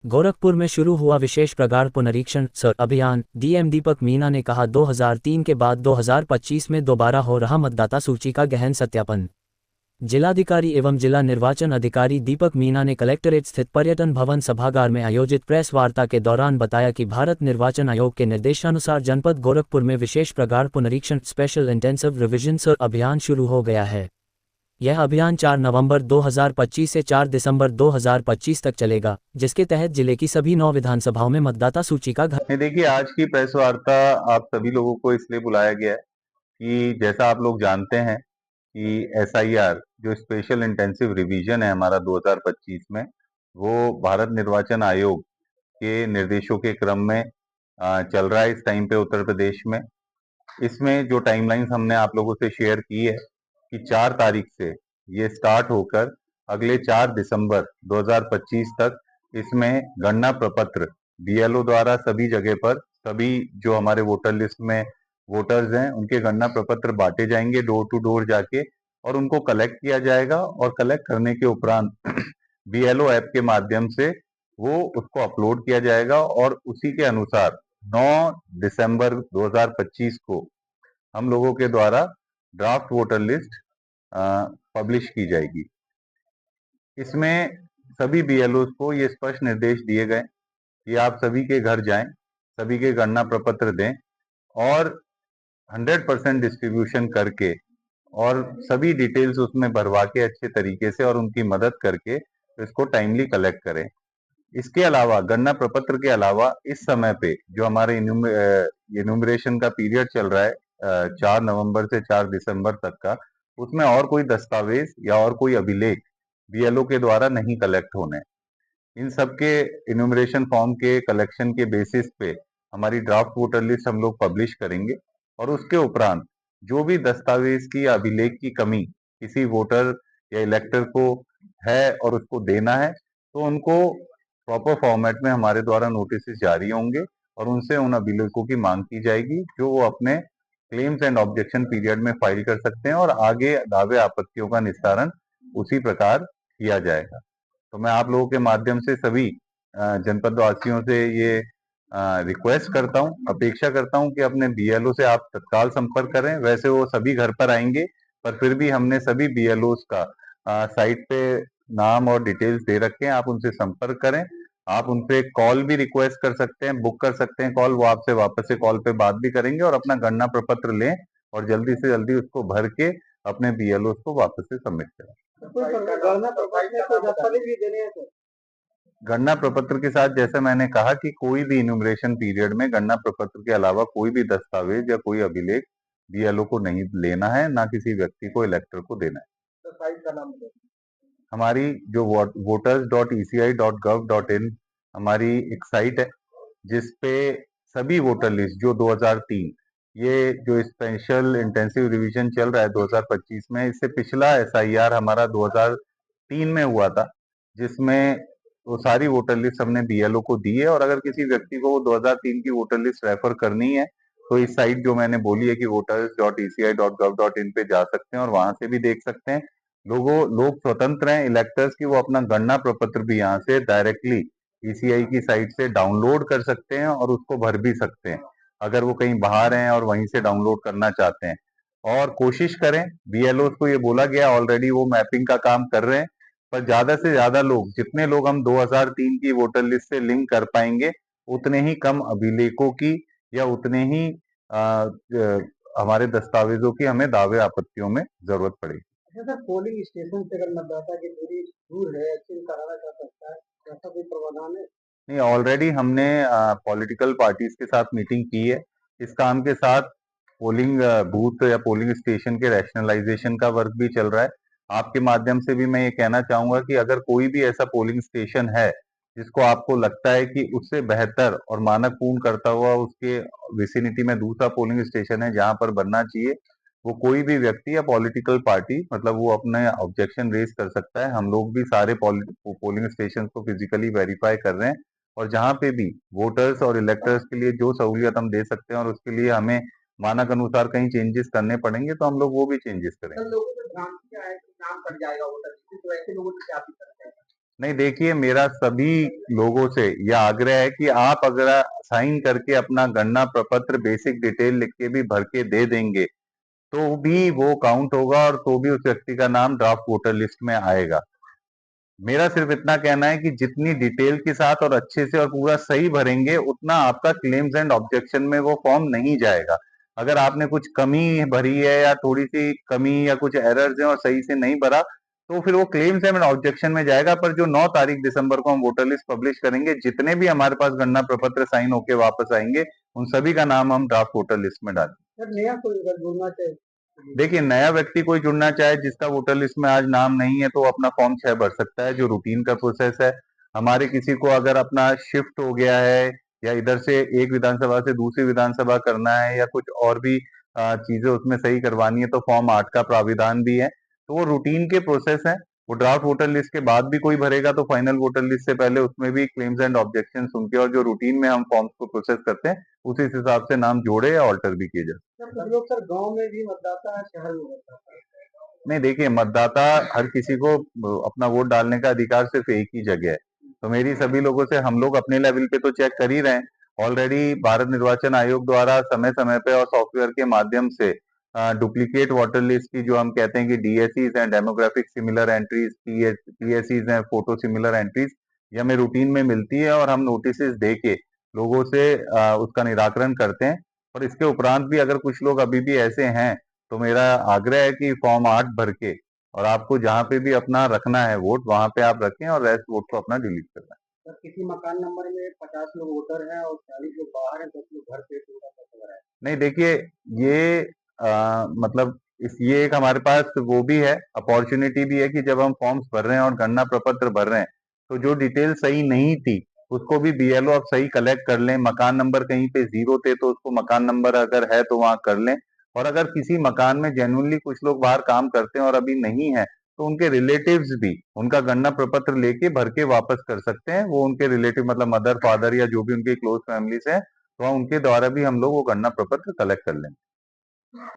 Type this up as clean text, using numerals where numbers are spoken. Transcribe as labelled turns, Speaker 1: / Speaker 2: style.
Speaker 1: गोरखपुर में शुरू हुआ विशेष प्रगाढ़ पुनरीक्षण अभियान। डीएम दीपक मीना ने कहा 2003 के बाद 2025 में दोबारा हो रहा मतदाता सूची का गहन सत्यापन। जिलाधिकारी एवं जिला निर्वाचन अधिकारी दीपक मीना ने कलेक्ट्रेट स्थित पर्यटन भवन सभागार में आयोजित प्रेस वार्ता के दौरान बताया कि भारत निर्वाचन आयोग के निर्देशानुसार जनपद गोरखपुर में विशेष प्रगाढ़ पुनरीक्षण स्पेशल इंटेंसिव रिविजन अभियान शुरू हो गया है। यह अभियान 4 नवंबर 2025 से 4 दिसंबर 2025 तक चलेगा, जिसके तहत जिले की सभी 9 विधानसभाओं में मतदाता सूची का
Speaker 2: देखिए, आज की प्रेस वार्ता आप सभी लोगों को इसलिए बुलाया गया है कि जैसा आप लोग जानते हैं कि एसआईआर जो स्पेशल इंटेंसिव रिवीजन है हमारा 2025 में, वो भारत निर्वाचन आयोग के निर्देशों के क्रम में चल रहा है इस टाइम पे उत्तर प्रदेश में। इसमें जो टाइमलाइंस हमने आप लोगों से शेयर की है कि 4 तारीख से ये स्टार्ट होकर अगले 4 दिसंबर 2025 तक इसमें गणना प्रपत्र बीएलओ द्वारा सभी जगह पर सभी जो हमारे वोटर लिस्ट में वोटर्स हैं उनके गणना प्रपत्र बांटे जाएंगे डोर टू डोर जाके, और उनको कलेक्ट किया जाएगा और कलेक्ट करने के उपरांत बीएलओ ऐप के माध्यम से वो उसको अपलोड किया जाएगा और उसी के अनुसार 9 दिसंबर 2025 को हम लोगों के द्वारा ड्राफ्ट वोटर लिस्ट पब्लिश की जाएगी। इसमें सभी बीएलओ को ये स्पष्ट निर्देश दिए गए कि आप सभी के घर जाएं, सभी के गणना प्रपत्र दें और 100% डिस्ट्रीब्यूशन करके और सभी डिटेल्स उसमें भरवा के अच्छे तरीके से और उनकी मदद करके इसको टाइमली कलेक्ट करें। इसके अलावा गणना प्रपत्र के अलावा इस समय पे जो हमारे इन्यूमरेशन का पीरियड चल रहा है 4 नवंबर से 4 दिसंबर तक का, उसमें और कोई दस्तावेज या और कोई अभिलेख बीएलओ के द्वारा नहीं कलेक्ट होने। इन सबके इन्यूमरेशन फॉर्म के कलेक्शन के बेसिस पे हमारी ड्राफ्ट वोटर लिस्ट हम लोग पब्लिश करेंगे और उसके उपरांत जो भी दस्तावेज की या अभिलेख की कमी किसी वोटर या इलेक्टर को है और उसको देना है तो उनको प्रॉपर फॉर्मेट में हमारे द्वारा नोटिस जारी होंगे और उनसे उन अभिलेखों की मांग की जाएगी जो वो अपने क्लेम्स एंड ऑब्जेक्शन पीरियड में फाइल कर सकते हैं और आगे दावे आपत्तियों का निस्तारण उसी प्रकार किया जाएगा। तो मैं आप लोगों के माध्यम से सभी जनपद वासियों से ये रिक्वेस्ट करता हूँ, अपेक्षा करता हूँ कि अपने बीएलओ से आप तत्काल संपर्क करें। वैसे वो सभी घर पर आएंगे, पर फिर भी हमने सभी बीएलओ का साइट पे नाम और डिटेल्स दे रखे हैं, आप उनसे संपर्क करें। आप उनपे कॉल भी रिक्वेस्ट कर सकते हैं, बुक कर सकते हैं कॉल, वो आपसे वापस से कॉल पे बात भी करेंगे और अपना गणना प्रपत्र लें और जल्दी से जल्दी उसको भर के अपने बीएलओ को वापस से सबमिट करें। गणना प्रपत्र के साथ जैसे मैंने कहा कि कोई भी इन्यूमरेशन पीरियड में गणना प्रपत्र के अलावा कोई भी दस्तावेज या कोई अभिलेख बीएलओ को नहीं लेना है, ना किसी व्यक्ति को इलेक्टर को देना है। तो साइट का नाम हमारी जो voters.eci.gov.in हमारी एक साइट है जिसपे सभी वोटर लिस्ट जो 2003 ये जो स्पेशल इंटेंसिव रिवीजन चल रहा है 2025 में, इससे पिछला एसआईआर हमारा 2003 में हुआ था जिसमें वो सारी वोटर लिस्ट हमने बीएलओ को दी है और अगर किसी व्यक्ति को 2003 की वोटर लिस्ट रेफर करनी है तो इस साइट जो मैंने बोली है कि voters.eci.gov.in पे जा सकते हैं और वहां से भी देख सकते हैं। लोग स्वतंत्र हैं इलेक्टर्स की, वो अपना गणना प्रपत्र भी यहाँ से डायरेक्टली ईसीआई की साइट से डाउनलोड कर सकते हैं और उसको भर भी सकते हैं अगर वो कहीं बाहर हैं और वहीं से डाउनलोड करना चाहते हैं। और कोशिश करें, बीएलओ को ये बोला गया ऑलरेडी, वो मैपिंग का काम कर रहे हैं, पर ज्यादा से ज्यादा लोग, जितने लोग हम 2003 की वोटर लिस्ट से लिंक कर पाएंगे उतने ही कम अभिलेखों की या उतने ही हमारे दस्तावेजों की हमें दावे आपत्तियों में जरूरत पड़ेगी।
Speaker 3: सर, पोलिंग स्टेशन से अगर मतदाता की दूरी दूर है, चिन्ह कराना चाह सकता है, ऐसा कोई प्रावधान है?
Speaker 2: नहीं, ऑलरेडी हमने पॉलिटिकल पार्टीज के साथ मीटिंग की है। इस काम के साथ पोलिंग बूथ या पोलिंग स्टेशन के रैशनलाइजेशन का वर्क भी चल रहा है। आपके माध्यम से भी मैं ये कहना चाहूंगा कि अगर कोई भी ऐसा पोलिंग स्टेशन है जिसको आपको लगता है कि उससे बेहतर और मानक पूर्ण करता हुआ उसके विसिनिटी में दूसरा पोलिंग स्टेशन है जहां पर बनना चाहिए, वो कोई भी व्यक्ति या पॉलिटिकल पार्टी मतलब वो अपने ऑब्जेक्शन रेज कर सकता है। हम लोग भी सारे पोलिंग स्टेशन को फिजिकली वेरीफाई कर रहे हैं और जहां पे भी वोटर्स और इलेक्टर्स के लिए जो सहूलियत हम दे सकते हैं और उसके लिए हमें मानक अनुसार कहीं चेंजेस करने पड़ेंगे तो हम लोग वो भी चेंजेस करेंगे।
Speaker 3: लोगों को भ्रांति क्या है कि नाम कट जाएगा वोटर लिस्ट, तो ऐसे लोगों से क्या अपील करते हैं?
Speaker 2: नहीं, देखिए, मेरा सभी लोगों से यह आग्रह है कि आप अगर साइन करके अपना गणना प्रपत्र बेसिक डिटेल लिख के भी भर के दे देंगे, तो भी वो काउंट होगा और तो भी उस व्यक्ति का नाम ड्राफ्ट वोटर लिस्ट में आएगा। मेरा सिर्फ इतना कहना है कि जितनी डिटेल के साथ और अच्छे से और पूरा सही भरेंगे, उतना आपका क्लेम्स एंड ऑब्जेक्शन में वो फॉर्म नहीं जाएगा। अगर आपने कुछ कमी भरी है या थोड़ी-सी कमी या कुछ एरर्स हैं और सही से नहीं भरा, तो फिर वो क्लेम्स एंड ऑब्जेक्शन में जाएगा। पर जो 9 तारीख दिसंबर को हम वोटर लिस्ट पब्लिश करेंगे, जितने भी हमारे पास गणना प्रपत्र साइन होके वापस आएंगे, उन सभी का नाम हम ड्राफ्ट वोटर लिस्ट में डालेंगे।
Speaker 3: सर नया कोई अगर जुड़ना चाहे
Speaker 2: देखिए, नया व्यक्ति कोई जुड़ना चाहे जिसका वोटर लिस्ट में आज नाम नहीं है, तो वो अपना फॉर्म 6 भर सकता है, जो रूटीन का प्रोसेस है। हमारे किसी को अगर अपना शिफ्ट हो गया है या इधर से एक विधानसभा से दूसरी विधानसभा करना है या कुछ और भी चीजें उसमें सही करवानी है, तो फॉर्म 8 का प्राविधान भी है। तो वो रूटीन के प्रोसेस है। वो ड्राफ्ट वोटर लिस्ट के बाद भी कोई भरेगा तो फाइनल वोटर लिस्ट से पहले उसमें भी क्लेम्स एंड ऑब्जेक्शन सुन के और जो रूटीन में हम फॉर्म्स को प्रोसेस करते हैं, उसी हिसाब से नाम जोड़े या ऑल्टर भी किए जाए।
Speaker 3: सर कुछ लोग सर गांव में भी मतदाता है, शहर में मतदाता है।
Speaker 2: नहीं, देखिए, मतदाता हर किसी को अपना वोट डालने का अधिकार सिर्फ एक ही जगह है। तो मेरी सभी लोगों से हम लोग अपने लेवल पे तो चेक कर ही रहे हैं। ऑलरेडी भारत निर्वाचन आयोग द्वारा समय-समय पे और सॉफ्टवेयर के माध्यम से डुप्लीकेट वोटर लिस्ट की जो हम कहते हैं कि डीएसईज हैं, डेमोग्राफिक सिमिलर एंट्रीज, पीएसईज हैं, फोटो सिमिलर एंट्रीज, ये हमें रूटीन में मिलती है और हम नोटिसेस दे के लोगों से उसका निराकरण करते हैं। और इसके उपरांत भी अगर कुछ लोग अभी भी ऐसे हैं, तो मेरा आग्रह है कि फॉर्म 8 भर के और आपको जहाँ पे भी अपना रखना है वोट, वहां पे आप रखें और रेस्ट वोट को अपना डिलीट करना है।
Speaker 3: सर किसी मकान नंबर में 50 लोग वोटर हैं और 40 लोग बाहर हैं, 10 लोग घर पे, तो उनका कैसे भरा है?
Speaker 2: नहीं, देखिए, ये मतलब ये एक हमारे पास वो भी है, अपॉर्चुनिटी भी है कि जब हम फॉर्म्स भर रहे हैं और गणना प्रपत्र भर रहे हैं, तो जो डिटेल सही नहीं थी उसको भी बीएलओ आप सही कलेक्ट कर लें। मकान नंबर कहीं पे 0 थे तो उसको मकान नंबर अगर है तो वहां कर लें। और अगर किसी मकान में जेन्युइनली कुछ लोग बाहर काम करते हैं और अभी नहीं है, तो उनके रिलेटिव्स भी उनका गणना प्रपत्र लेके भर के वापस कर सकते हैं। वो उनके रिलेटिव मतलब मदर फादर या जो भी उनके क्लोज फैमिलीज है, तो उनके द्वारा भी हम लोग वो गणना प्रपत्र कलेक्ट कर लेंगे।